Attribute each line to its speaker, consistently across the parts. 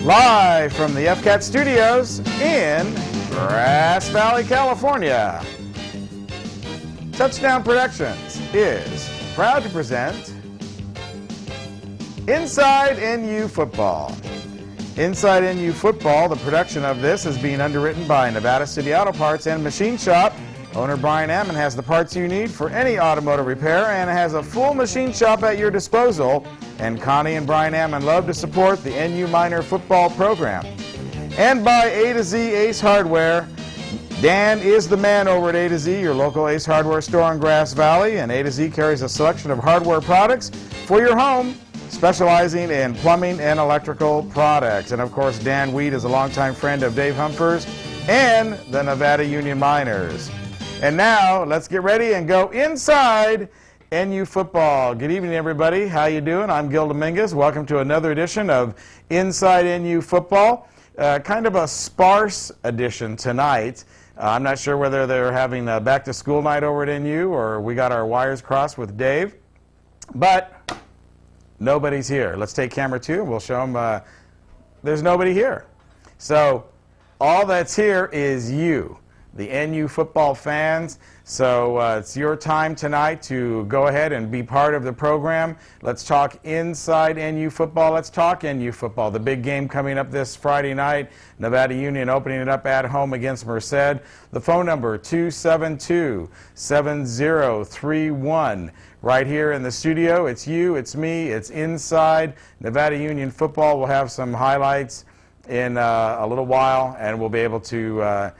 Speaker 1: Live from the FCAT studios in Grass Valley, California. Touchdown Productions is proud to present Inside NU Football. Inside NU Football, the production of this is being underwritten by Nevada City Auto Parts and Machine Shop. Owner Brian Ammon has the parts you need for any automotive repair and has a full machine shop at your disposal. And Connie and Brian Ammon love to support the NU Minor football program. And by A to Z Ace Hardware. Dan is the man over at A to Z, your local Ace Hardware store in Grass Valley. And A to Z carries a selection of hardware products for your home, specializing in plumbing and electrical products. And of course, Dan Weed is a longtime friend of Dave Humphers and the Nevada Union Miners. And now, let's get ready and go inside NU Football. Good evening, everybody. How you doing? I'm Gil Dominguez. Welcome to another edition of Inside NU Football. Kind of a sparse edition tonight. I'm not sure whether they're having a back-to-school night over at NU or we got our wires crossed with Dave. But nobody's here. Let's take camera 2 and we'll show them there's nobody here. So all that's here is you, the NU football fans. So it's your time tonight to go ahead and be part of the program. Let's talk Inside NU Football. Let's talk NU Football. The big game coming up this Friday night. Nevada Union opening it up at home against Merced. The phone number 272-7031. Right here in the studio. It's you, it's me, it's Inside Nevada Union Football. We'll have some highlights in a little while, and we'll be able to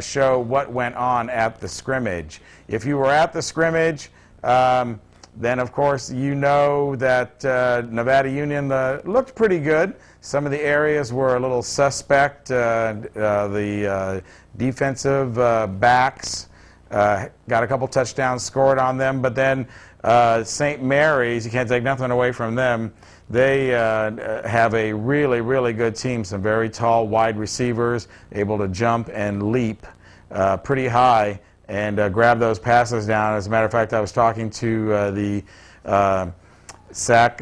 Speaker 1: show what went on at the scrimmage. If you were at the scrimmage, then of course you know that Nevada Union looked pretty good. Some of the areas were a little suspect. The defensive backs got a couple touchdowns scored on them, but then St. Mary's, you can't take nothing away from them. They have a really, really good team, some very tall wide receivers, able to jump and leap pretty high and grab those passes down. As a matter of fact, I was talking to the SAC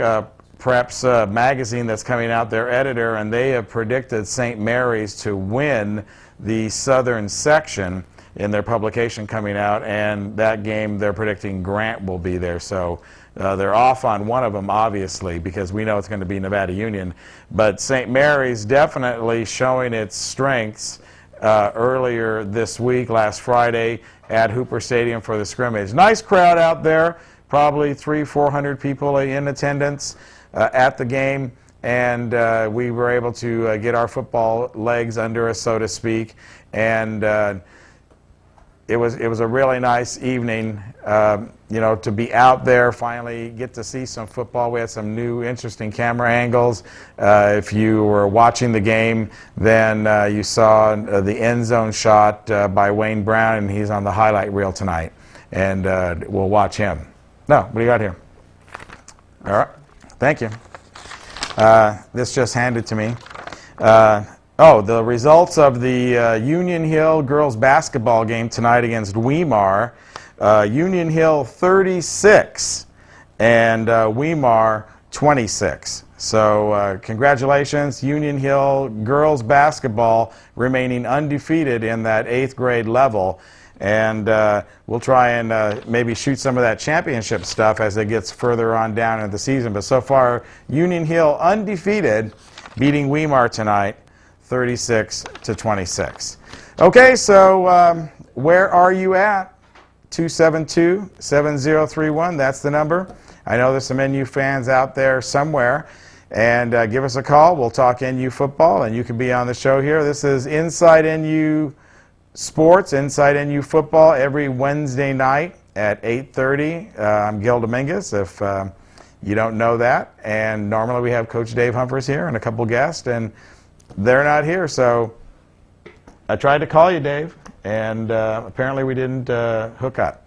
Speaker 1: Preps magazine that's coming out, their editor, and they have predicted St. Mary's to win the southern section in their publication coming out, and that game they're predicting Grant will be there. So they're off on one of them, obviously, because we know it's going to be Nevada Union. But St. Mary's definitely showing its strengths earlier this week, last Friday, at Hooper Stadium for the scrimmage. Nice crowd out there, probably 300-400 people in attendance at the game. And we were able to get our football legs under us, so to speak. And it was a really nice evening, you know, to be out there, finally get to see some football. We had some new interesting camera angles. If you were watching the game, then you saw the end zone shot by Wayne Brown, and he's on the highlight reel tonight. And we'll watch him. No, what do you got here? All right, thank you. This just handed to me. The results of the Union Hill girls basketball game tonight against Weimar. Union Hill 36 and Weimar 26. So congratulations, Union Hill girls basketball remaining undefeated in that 8th grade level. And we'll try and maybe shoot some of that championship stuff as it gets further on down in the season. But so far, Union Hill undefeated, beating Weimar tonight 36-26. Okay, so where are you at? 272-7031, that's the number. I know there's some NU fans out there somewhere. And give us a call. We'll talk NU football, and you can be on the show here. This is Inside NU Sports, Inside NU Football, every Wednesday night at 8:30. I'm Gil Dominguez, if you don't know that. And normally we have Coach Dave Humphers here and a couple guests, and they're not here. So I tried to call you, Dave, and apparently we didn't hook up.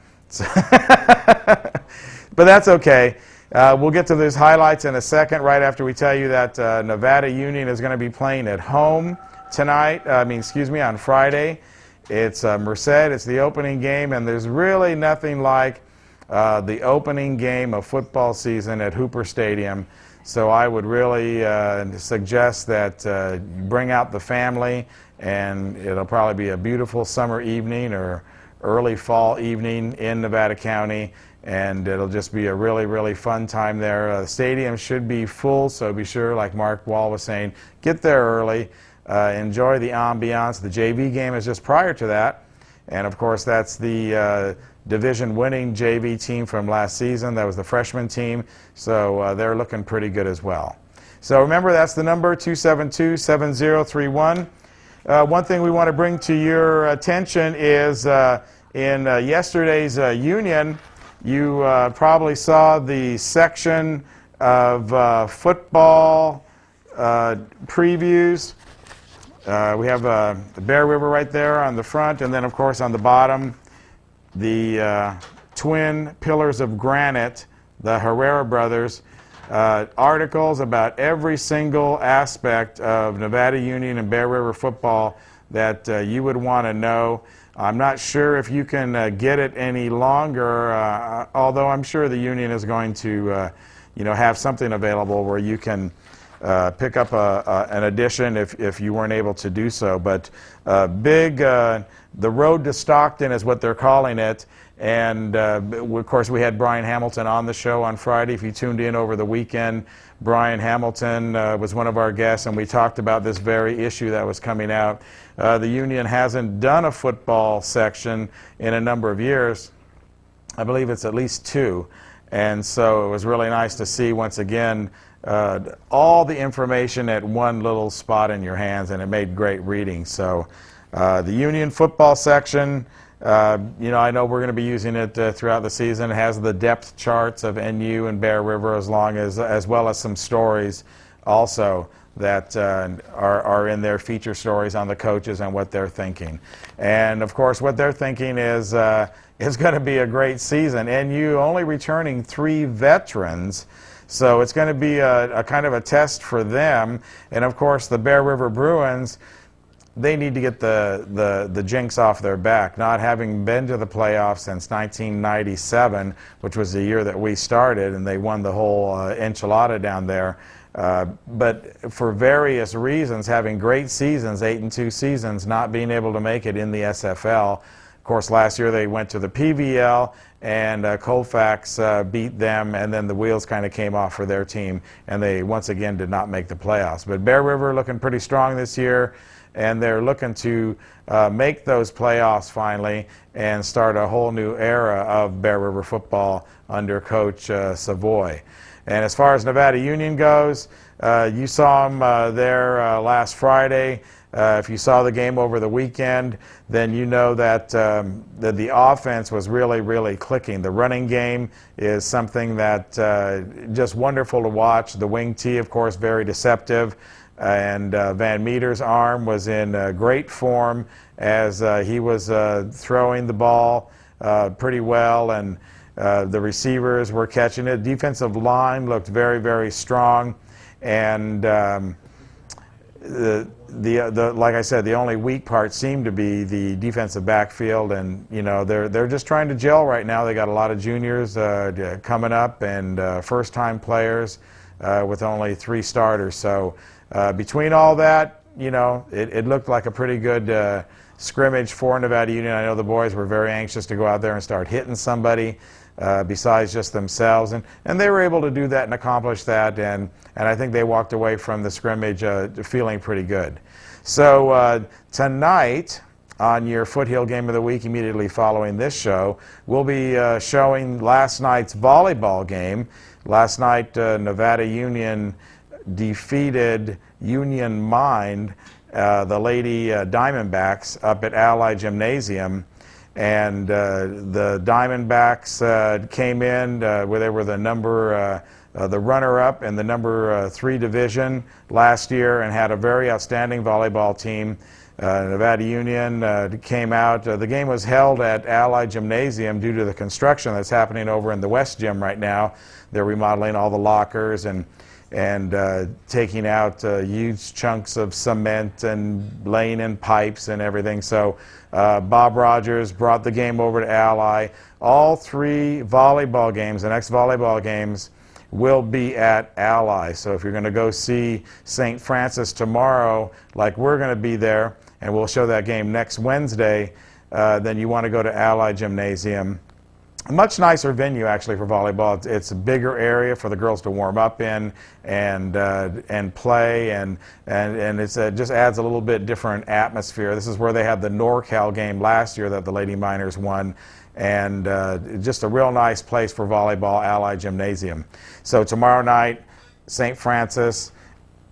Speaker 1: But that's okay. We'll get to those highlights in a second, right after we tell you that Nevada Union is going to be playing at home tonight. On Friday. It's Merced. It's the opening game, and there's really nothing like the opening game of football season at Hooper Stadium. So I would really suggest that you bring out the family, and it'll probably be a beautiful summer evening or early fall evening in Nevada County, and it'll just be a really, really fun time there. The stadium should be full, so be sure, like Mark Wall was saying, get there early, enjoy the ambiance. The JV game is just prior to that, and of course that's the division-winning JV team from last season. That was the freshman team, so they're looking pretty good as well. So remember, that's the number, 272-7031. One thing we want to bring to your attention is in yesterday's Union, you probably saw the section of football previews. We have the Bear River right there on the front, and then of course on the bottom, the twin pillars of granite, the Herrera brothers, articles about every single aspect of Nevada Union and Bear River football that you would want to know. I'm not sure if you can get it any longer, although I'm sure the Union is going to have something available where you can pick up an edition if you weren't able to do so. But the Road to Stockton is what they're calling it. And of course, we had Brian Hamilton on the show on Friday. If you tuned in over the weekend, Brian Hamilton was one of our guests, and we talked about this very issue that was coming out. The Union hasn't done a football section in a number of years. I believe it's at least 2. And so it was really nice to see, once again, all the information at one little spot in your hands, and it made great reading. So the Union football section, I know we're going to be using it throughout the season. It has the depth charts of NU and Bear River, as well as some stories also that are in their feature stories on the coaches and what they're thinking. And of course, what they're thinking is it's going to be a great season. NU only returning 3 veterans, so it's going to be a kind of a test for them. And of course, the Bear River Bruins, they need to get the jinx off their back, not having been to the playoffs since 1997, which was the year that we started, and they won the whole enchilada down there. But for various reasons, having great seasons, 8-2 seasons, not being able to make it in the SFL. Of course, last year they went to the PVL, and Colfax beat them, and then the wheels kind of came off for their team, and they once again did not make the playoffs. But Bear River looking pretty strong this year, and they're looking to make those playoffs finally and start a whole new era of Bear River football under Coach Savoy. And as far as Nevada Union goes, you saw them there last Friday. If you saw the game over the weekend, then you know that the offense was really, really clicking. The running game is something that just wonderful to watch. The wing tee, of course, very deceptive. And Van Meter's arm was in great form as he was throwing the ball pretty well, and the receivers were catching it. Defensive line looked very, very strong, and like I said, the only weak part seemed to be the defensive backfield, and they're just trying to gel right now. They got a lot of juniors coming up and first-time players with only 3 starters. So between all that, it looked like a pretty good scrimmage for Nevada Union. I know the boys were very anxious to go out there and start hitting somebody besides just themselves, and they were able to do that and accomplish that, and I think they walked away from the scrimmage feeling pretty good. So tonight, on your Foothill Game of the Week, immediately following this show, we'll be showing last night's volleyball game. Last night, Nevada Union defeated Union Mind, the Lady Diamondbacks, up at Allied Gymnasium. And the Diamondbacks came in where they were the runner-up in the number 3 division last year, and had a very outstanding volleyball team. Nevada Union came out. The game was held at Allied Gymnasium due to the construction that's happening over in the West Gym right now. They're remodeling all the lockers and taking out huge chunks of cement and laying in pipes and everything. So Bob Rogers brought the game over to Ally. All 3 volleyball games, the next volleyball games, will be at Ally. So if you're going to go see St. Francis tomorrow, like we're going to be there, and we'll show that game next Wednesday, then you want to go to Ally Gymnasium. A much nicer venue actually for volleyball. It's a bigger area for the girls to warm up in and play, and it just adds a little bit different atmosphere. This is where they had the NorCal game last year that the Lady Miners won, and just a real nice place for volleyball, Ally Gymnasium. So tomorrow night, St. Francis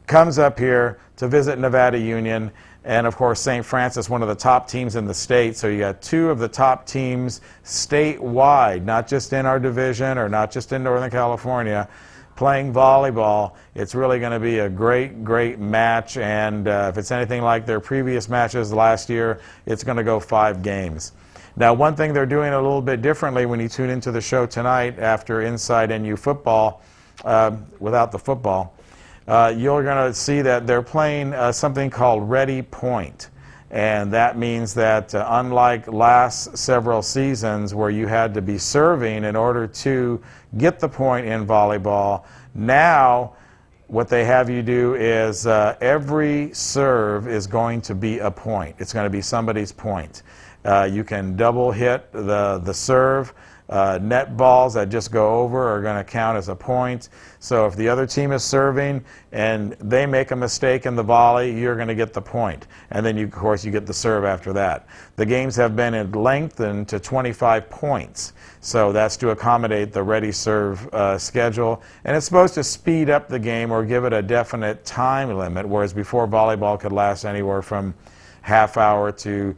Speaker 1: comes up here to visit Nevada Union. And of course, St. Francis, one of the top teams in the state. So you got two of the top teams statewide, not just in our division or not just in Northern California, playing volleyball. It's really going to be a great, great match. And if it's anything like their previous matches last year, it's going to go 5 games. Now, one thing they're doing a little bit differently when you tune into the show tonight after Inside NU Football, without the football, you're going to see that they're playing something called Ready Point. And that means that unlike last several seasons where you had to be serving in order to get the point in volleyball, now what they have you do is every serve is going to be a point. It's going to be somebody's point. You can double hit the serve. Net balls that just go over are going to count as a point. So if the other team is serving and they make a mistake in the volley, you're going to get the point. And then, of course, you get the serve after that. The games have been lengthened to 25 points. So that's to accommodate the ready serve schedule. And it's supposed to speed up the game or give it a definite time limit, whereas before volleyball could last anywhere from half hour to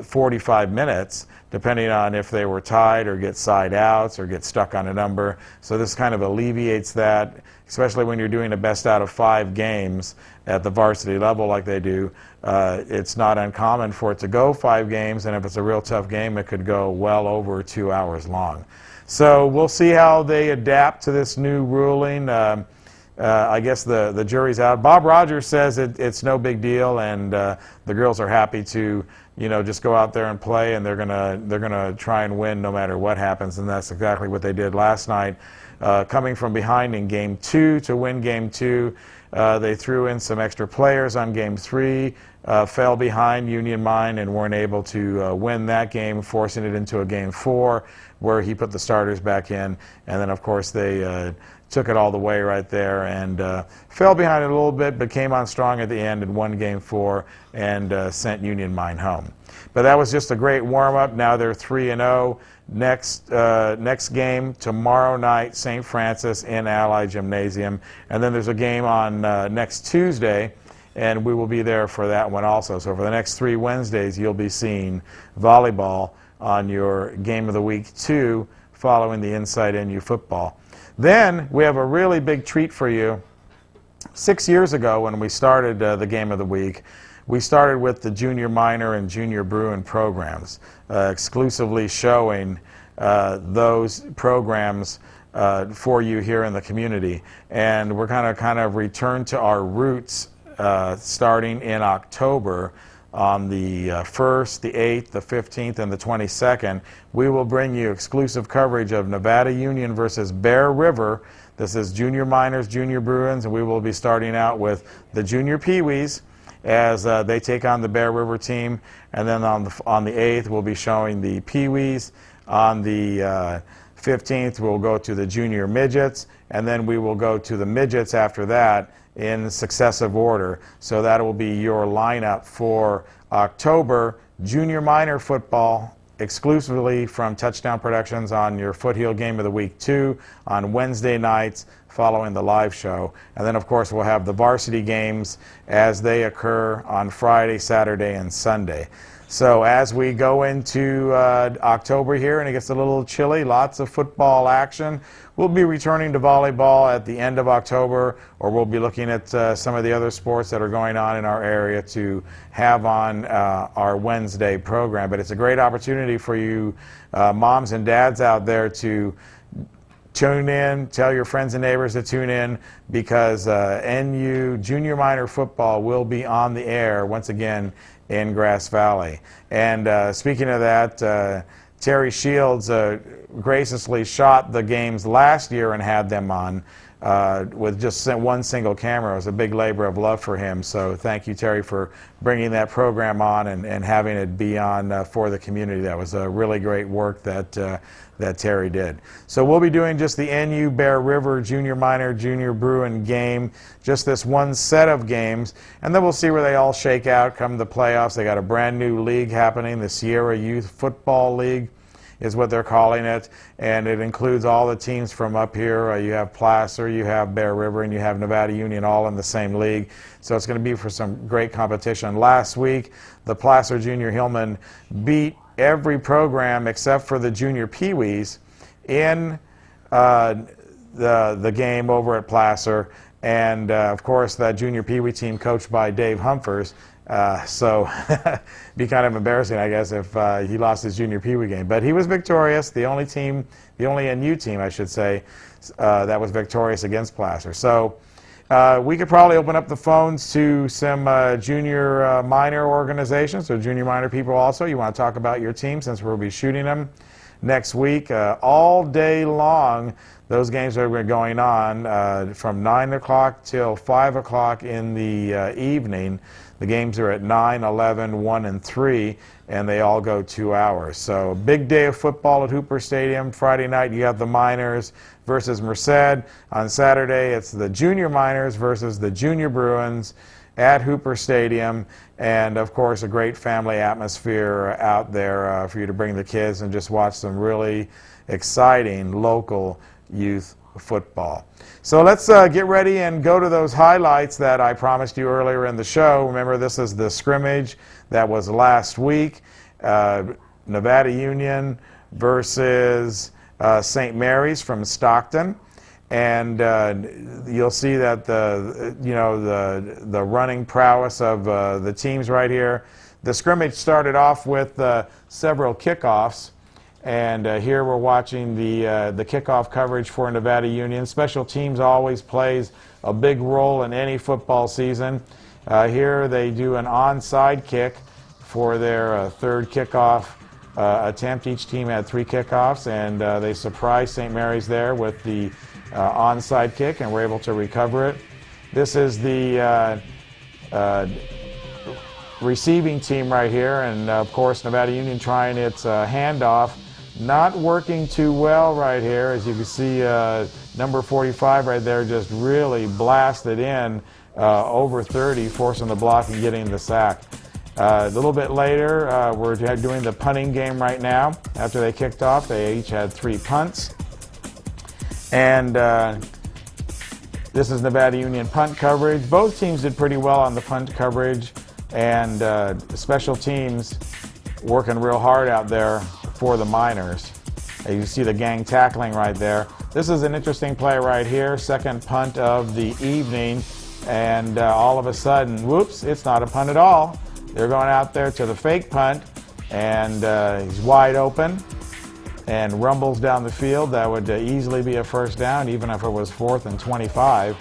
Speaker 1: 45 minutes, depending on if they were tied or get side outs or get stuck on a number. So this kind of alleviates that, especially when you're doing a best out of 5 games at the varsity level like they do. It's not uncommon for it to go 5 games, and if it's a real tough game, it could go well over 2 hours long. So we'll see how they adapt to this new ruling. I guess the jury's out. Bob Rogers says it's no big deal, and the girls are happy to, just go out there and play, and they're gonna try and win no matter what happens, and that's exactly what they did last night. Coming from behind in Game 2 to win Game 2, they threw in some extra players on Game 3, fell behind Union Mine and weren't able to win that game, forcing it into a Game 4 where he put the starters back in, and then of course they took it all the way right there and fell behind it a little bit, but came on strong at the end and won Game 4 and sent Union Mine home. But that was just a great warm-up. Now they're 3-0. Next game tomorrow night, St. Francis in Ally Gymnasium, and then there's a game on next Tuesday, and we will be there for that one also. So for the next 3 Wednesdays, you'll be seeing volleyball on your Game of the Week 2 following the Inside NU Football. Then we have a really big treat for you. 6 years ago when we started the Game of the Week, we started with the Junior Minor and Junior Bruin programs, exclusively showing those programs for you here in the community. And we're kind of returned to our roots starting in October. On the 1st, the 8th, the 15th, and the 22nd, we will bring you exclusive coverage of Nevada Union versus Bear River. This is Junior Miners, Junior Bruins, and we will be starting out with the Junior Pee-wees as they take on the Bear River team. And then on the 8th, we'll be showing the Pee-wees. On the 15th, we'll go to the Junior Midgets, and then we will go to the Midgets after that in successive order. So that will be your lineup for October. Junior Minor football exclusively from Touchdown Productions on your Foothill Game of the Week 2 on Wednesday nights following the live show. And then, of course, we'll have the varsity games as they occur on Friday, Saturday, and Sunday. So as we go into October here and it gets a little chilly, lots of football action, we'll be returning to volleyball at the end of October, or we'll be looking at some of the other sports that are going on in our area to have on our Wednesday program. But it's a great opportunity for you moms and dads out there to tune in, tell your friends and neighbors to tune in, because NU Junior Minor football will be on the air once again in Grass Valley. And speaking of that, Terry Shields graciously shot the games last year and had them on with just one single camera. It was a big labor of love for him. So thank you, Terry, for bringing that program on and having it be on for the community. That was a really great work that Terry did. So we'll be doing just the NU Bear River Junior Minor Junior Bruin game, just this one set of games, and then we'll see where they all shake out come the playoffs. They got a brand new league happening, the Sierra Youth Football League is what they're calling it, and it includes all the teams from up here. You have Placer, you have Bear River, and you have Nevada Union all in the same league. So it's going to be for some great competition. Last week, the Placer Junior Hillman beat every program except for the Junior Pee-wees in the game over at Placer, and of course that Junior Pee-wee team coached by Dave Humphers. So it'd be kind of embarrassing, I guess, if he lost his Junior Pee-wee game. But he was victorious, the only NU team, I should say, that was victorious against Placer. So we could probably open up the phones to some junior minor organizations, so junior minor people also. You want to talk about your team since we'll be shooting them next week. All day long, those games are going on from 9 o'clock till 5 o'clock in the evening. The games are at 9, 11, 1, and 3, and they all go 2 hours. So big day of football at Hooper Stadium. Friday night you have the Miners versus Merced. On Saturday it's the Junior Miners versus the Junior Bruins at Hooper Stadium. And of course a great family atmosphere out there for you to bring the kids and just watch some really exciting local youth football. So let's get ready and go to those highlights that I promised you earlier in the show. Remember, this is the scrimmage that was last week. Nevada Union versus St. Mary's from Stockton. And you'll see that the running prowess of the teams right here. The scrimmage started off with several kickoffs. And here we're watching the kickoff coverage for Nevada Union. Special teams always plays a big role in any football season. Here they do an onside kick for their third kickoff attempt. Each team had 3 kickoffs, and they surprised St. Mary's there with the onside kick, and were able to recover it. This is the receiving team right here, and of course Nevada Union trying its handoff. Not working too well right here. As you can see, number 45 right there just really blasted in over 30, forcing the block and getting the sack. A little bit later, we're doing the punting game right now. After they kicked off, they each had 3 punts. And this is Nevada Union punt coverage. Both teams did pretty well on the punt coverage, and special teams working real hard out there for the Miners. You see the gang tackling right there. This is an interesting play right here, second punt of the evening, and all of a sudden, whoops, it's not a punt at all. They're going out there to the fake punt, and he's wide open and rumbles down the field. That would easily be a first down, even if it was 4th and 25.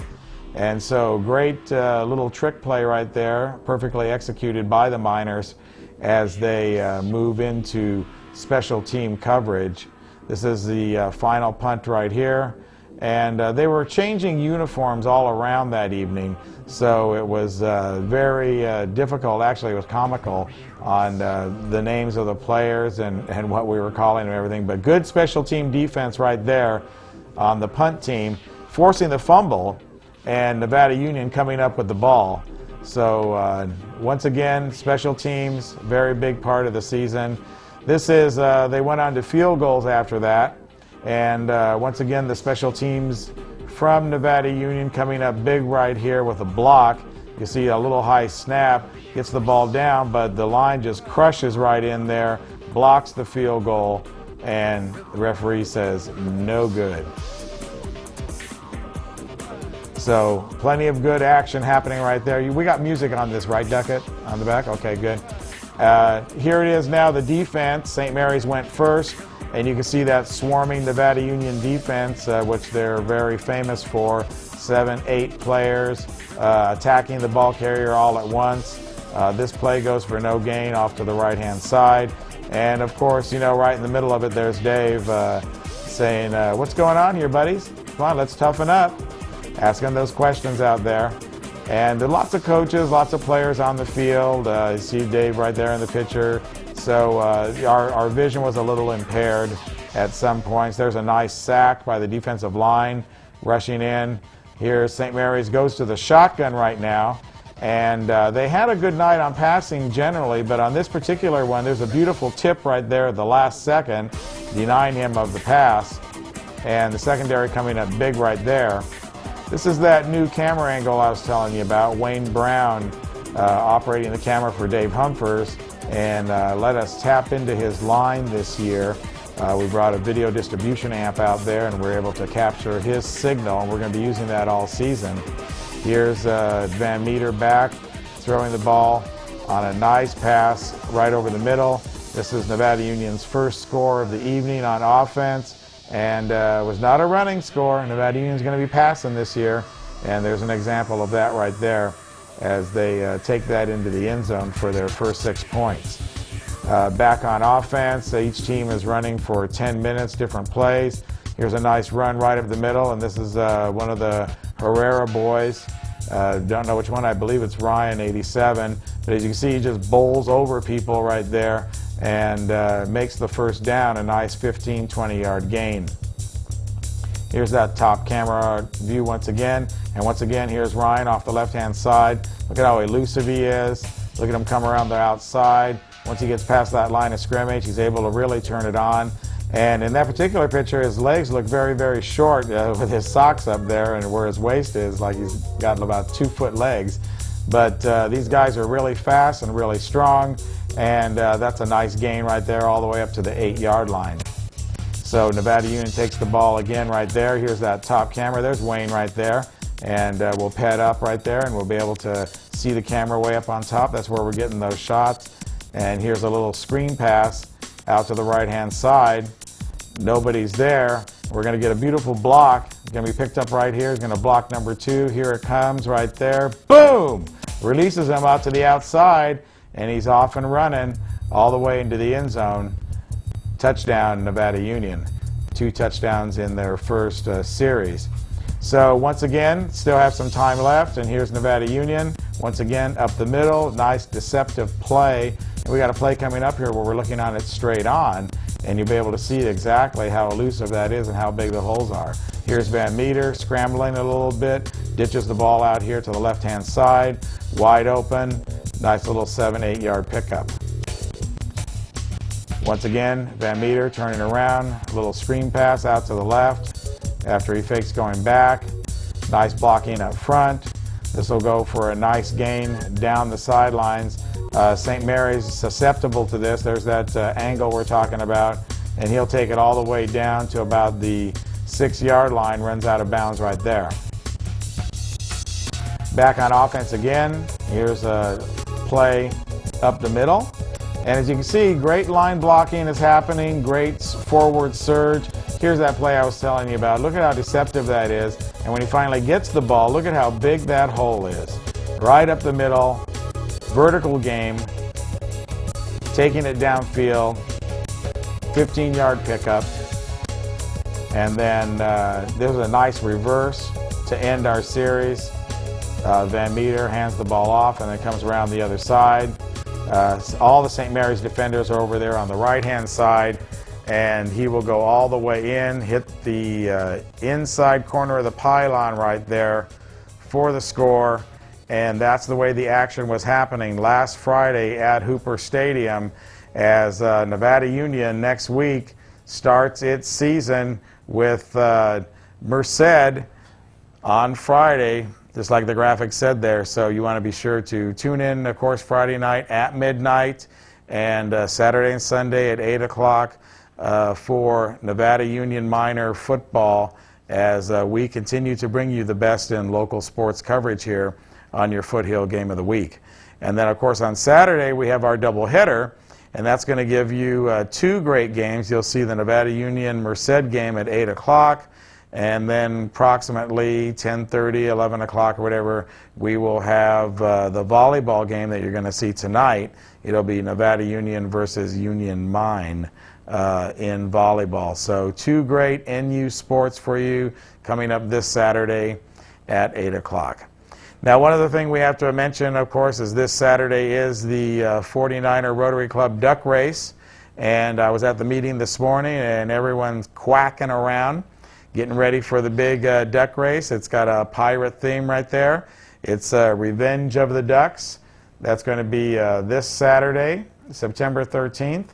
Speaker 1: And so great little trick play right there, perfectly executed by the Miners as they move into special team coverage. This is the final punt right here, and they were changing uniforms all around that evening, so it was very difficult. Actually, it was comical on the names of the players and what we were calling and everything. But good special team defense right there on the punt team, forcing the fumble, and Nevada Union coming up with the ball. So once again, special teams, very big part of the season. This is, they went on to field goals after that. And once again, the special teams from Nevada Union coming up big right here with a block. You see a little high snap, gets the ball down, but the line just crushes right in there, blocks the field goal, and the referee says no good. So plenty of good action happening right there. We got music on this, right, Duckett, on the back? Okay, good. Here it is now, the defense. St. Mary's went first, and you can see that swarming Nevada Union defense, which they're very famous for. 7, 8 players attacking the ball carrier all at once. This play goes for no gain off to the right-hand side, And of course, you know, right in the middle of it, there's Dave saying, what's going on here, buddies? Come on, let's toughen up. Asking those questions out there. And lots of coaches, lots of players on the field. You see Dave right there in the picture. So our vision was a little impaired at some points. There's a nice sack by the defensive line rushing in. Here, St. Mary's goes to the shotgun right now. And they had a good night on passing generally, but on this particular one, there's a beautiful tip right there at the last second, denying him of the pass. And the secondary coming up big right there. This is that new camera angle I was telling you about. Wayne Brown operating the camera for Dave Humphers, and let us tap into his line this year. We brought a video distribution amp out there, and we're able to capture his signal, and we're going to be using that all season. Here's Van Meter back, throwing the ball on a nice pass right over the middle. This is Nevada Union's first score of the evening on offense, and was not a running score. Nevada Union's going to be passing this year, and there's an example of that right there as they take that into the end zone for their first 6 points. Back on offense, each team is running for 10 minutes, different plays. Here's a nice run right up the middle, and this is one of the Herrera boys. Don't know which one. I believe it's Ryan, 87. But as you can see, he just bowls over people right there and makes the first down, a nice 15, 20-yard gain. Here's that top camera view once again. And once again, here's Ryan off the left-hand side. Look at how elusive he is. Look at him come around the outside. Once he gets past that line of scrimmage, he's able to really turn it on. And in that particular picture, his legs look very, very short with his socks up there, and where his waist is, like he's got about 2-foot legs. But these guys are really fast and really strong, and that's a nice gain right there all the way up to the 8-yard line. So Nevada Union takes the ball again right there. Here's that top camera. There's Wayne right there. And we'll pad up right there, and we'll be able to see the camera way up on top. That's where we're getting those shots. And here's a little screen pass out to the right-hand side. Nobody's there. We're going to get a beautiful block. It's going to be picked up right here. It's going to block number 2. Here it comes right there. Boom! Releases him out to the outside, and he's off and running all the way into the end zone. Touchdown, Nevada Union. 2 touchdowns in their first series. So once again, still have some time left, and here's Nevada Union. Once again, up the middle, nice deceptive play. And we got a play coming up here where we're looking on it straight on, and you'll be able to see exactly how elusive that is and how big the holes are. Here's Van Meter scrambling a little bit, ditches the ball out here to the left-hand side, wide open, nice little 7-8 yard pickup. Once again, Van Meter turning around, a little screen pass out to the left after he fakes going back. Nice blocking up front. This will go for a nice gain down the sidelines. St. Mary's susceptible to this. There's that angle we're talking about, and he'll take it all the way down to about the 6-yard line, runs out of bounds right there. Back on offense again. Here's a play up the middle. And as you can see, great line blocking is happening, great forward surge. Here's that play I was telling you about. Look at how deceptive that is. And when he finally gets the ball, look at how big that hole is. Right up the middle, vertical game, taking it downfield, 15-yard pickup. And then there's a nice reverse to end our series. Van Meter hands the ball off and then comes around the other side. All the St. Mary's defenders are over there on the right-hand side, and he will go all the way in, hit the inside corner of the pylon right there for the score, and that's the way the action was happening last Friday at Hooper Stadium as Nevada Union next week starts its season with Merced on Friday, just like the graphic said there. So you want to be sure to tune in, of course, Friday night at midnight and Saturday and Sunday at 8 o'clock for Nevada Union Minor football as we continue to bring you the best in local sports coverage here on your Foothill Game of the Week. And then, of course, on Saturday we have our doubleheader, and that's going to give you 2 great games. You'll see the Nevada Union Merced game at 8 o'clock. And then approximately 10:30, 11 o'clock or whatever, we will have the volleyball game that you're going to see tonight. It'll be Nevada Union versus Union Mine in volleyball. So 2 great NU sports for you coming up this Saturday at 8 o'clock. Now, one other thing we have to mention, of course, is this Saturday is the 49er Rotary Club Duck Race. And I was at the meeting this morning, and everyone's quacking around, getting ready for the big duck race. It's got a pirate theme right there. It's Revenge of the Ducks. That's going to be this Saturday, September 13th.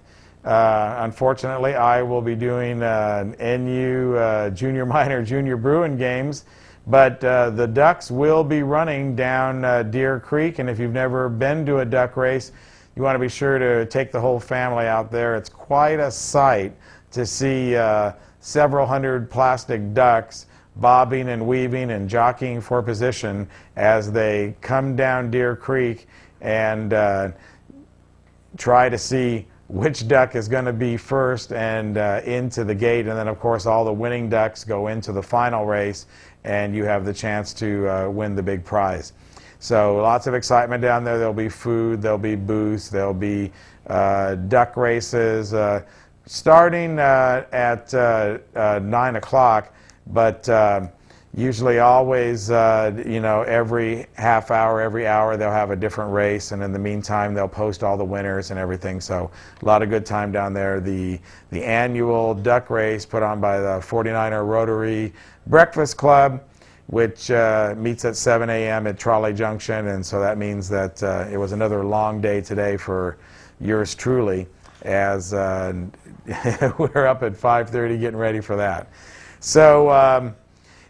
Speaker 1: Unfortunately, I will be doing NU Junior Minor, Junior Bruin games. But the Ducks will be running down Deer Creek, and if you've never been to a duck race, you want to be sure to take the whole family out there. It's quite a sight to see several hundred plastic ducks bobbing and weaving and jockeying for position as they come down Deer Creek and try to see which duck is going to be first and into the gate. And then, of course, all the winning ducks go into the final race, and you have the chance to win the big prize. So lots of excitement down there. There'll be food, there'll be booths, there'll be duck races starting at 9 o'clock, but usually always, every half hour, every hour, they'll have a different race, and in the meantime, they'll post all the winners and everything. So a lot of good time down there. The annual duck race put on by the 49er Rotary Breakfast Club, which meets at 7 a.m. at Trolley Junction, and so that means that it was another long day today for yours truly, as we're up at 5:30 getting ready for that. So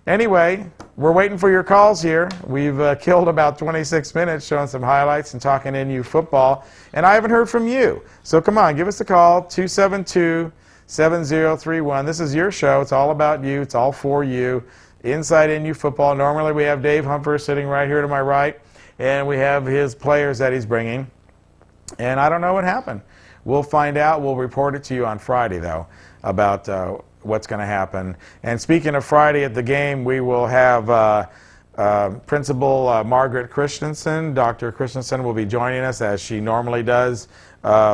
Speaker 1: anyway, we're waiting for your calls here. We've killed about 26 minutes showing some highlights and talking NU football, and I haven't heard from you. So come on, give us a call, 272-7031. This is your show. It's all about you. It's all for you. Inside NU football. Normally we have Dave Humphers sitting right here to my right, and we have his players that he's bringing. And I don't know what happened. We'll find out. We'll report it to you on Friday, though, about what's going to happen. And speaking of Friday at the game, we will have Principal Margaret Christensen. Dr. Christensen will be joining us, as she normally does,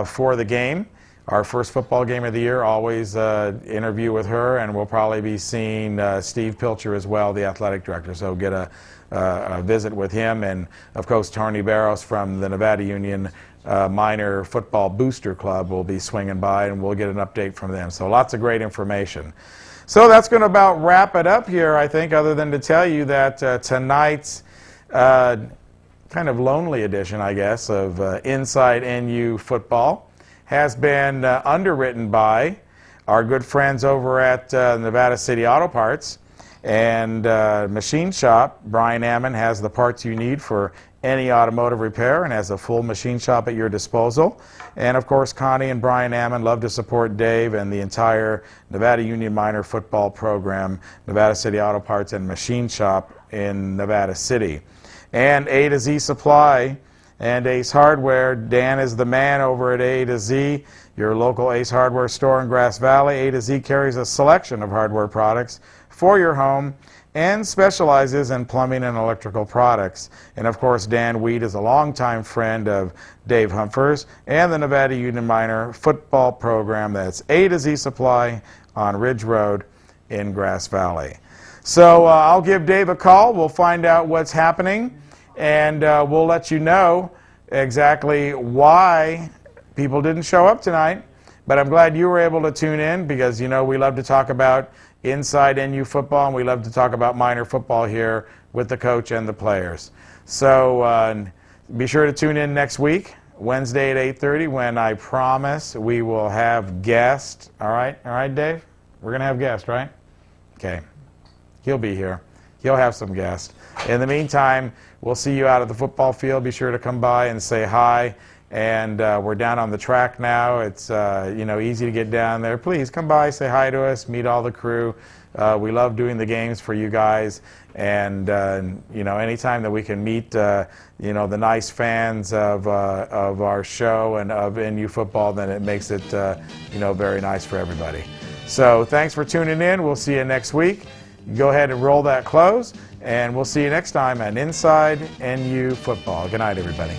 Speaker 1: for the game. Our first football game of the year, always interview with her, and we'll probably be seeing Steve Pilcher as well, the athletic director. So get a visit with him, and of course Tony Barros from the Nevada Union Minor Football Booster Club will be swinging by, and we'll get an update from them. So lots of great information. So that's going to about wrap it up here, I think, other than to tell you that tonight's kind of lonely edition, I guess, of Inside NU Football has been underwritten by our good friends over at Nevada City Auto Parts and Machine Shop. Brian Ammon has the parts you need for any automotive repair and has a full machine shop at your disposal. And of course, Connie and Brian Ammon love to support Dave and the entire Nevada Union Minor football program, Nevada City Auto Parts and Machine Shop in Nevada City. And A to Z Supply and Ace Hardware. Dan is the man over at A to Z, your local Ace Hardware store in Grass Valley. A to Z carries a selection of hardware products for your home and specializes in plumbing and electrical products. And of course, Dan Weed is a longtime friend of Dave Humphers and the Nevada Union Minor football program. That's A to Z Supply on Ridge Road in Grass Valley. So I'll give Dave a call. We'll find out what's happening, and we'll let you know exactly why people didn't show up tonight. But I'm glad you were able to tune in, because you know we love to talk about inside NU football, and we love to talk about minor football here with the coach and the players. So be sure to tune in next week, Wednesday at 8:30, when I promise we will have guests. All right, Dave? We're going to have guests, right? Okay. He'll be here. He'll have some guests. In the meantime, we'll see you out at the football field. Be sure to come by and say hi. And we're down on the track now. It's easy to get down there. Please come by, say hi to us, meet all the crew. We love doing the games for you guys. And anytime that we can meet the nice fans of our show and of NU football, then it makes it very nice for everybody. So thanks for tuning in. We'll see you next week. go ahead and roll that close, and we'll see you next time on Inside NU Football. Good night, everybody.